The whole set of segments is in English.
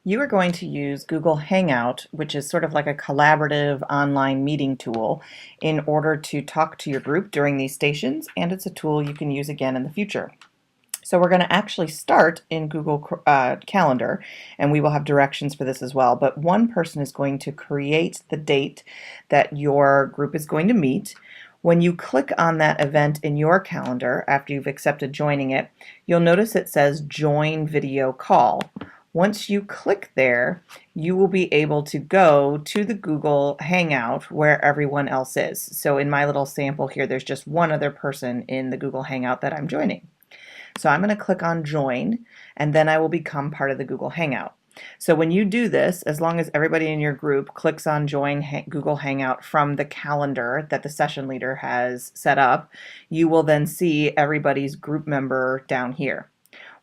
You are going to use Google Hangout, which is sort of like a collaborative online meeting tool, in order to talk to your group during these stations, and it's a tool you can use again in the future. So we're going to actually start in Google Calendar, and we will have directions for this as well. But one person is going to create the date that your group is going to meet. When you click on that event in your calendar, after you've accepted joining it, you'll notice it says Join Video Call. Once you click there, you will be able to go to the Google Hangout where everyone else is. So in my little sample here, there's just one other person in the Google Hangout that I'm joining. So I'm going to click on Join, and then I will become part of the Google Hangout. So when you do this, as long as everybody in your group clicks on Join Google Hangout from the calendar that the session leader has set up, you will then see everybody's group member down here.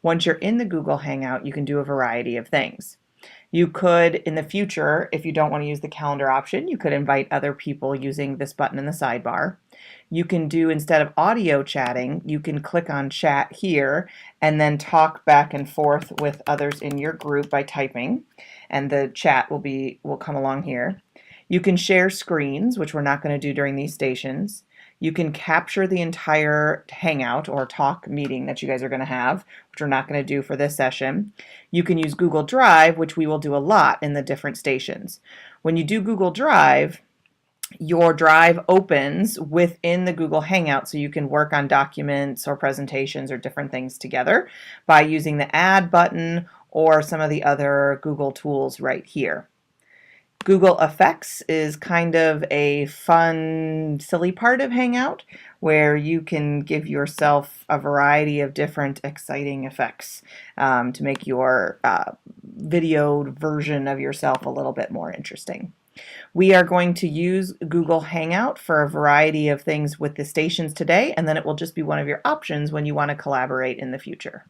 Once you're in the Google Hangout, you can do a variety of things. You could, in the future, if you don't want to use the calendar option, you could invite other people using this button in the sidebar. You can do, instead of audio chatting, you can click on chat here and then talk back and forth with others in your group by typing, and the chat will come along here. You can share screens, which we're not going to do during these stations. You can capture the entire Hangout or talk meeting that you guys are going to have, which we're not going to do for this session. You can use Google Drive, which we will do a lot in the different stations. When you do Google Drive, your drive opens within the Google Hangout, so you can work on documents or presentations or different things together by using the Add button or some of the other Google tools right here. Google Effects is kind of a fun, silly part of Hangout where you can give yourself a variety of different exciting effects to make your videoed version of yourself a little bit more interesting. We are going to use Google Hangout for a variety of things with the stations today, and then it will just be one of your options when you want to collaborate in the future.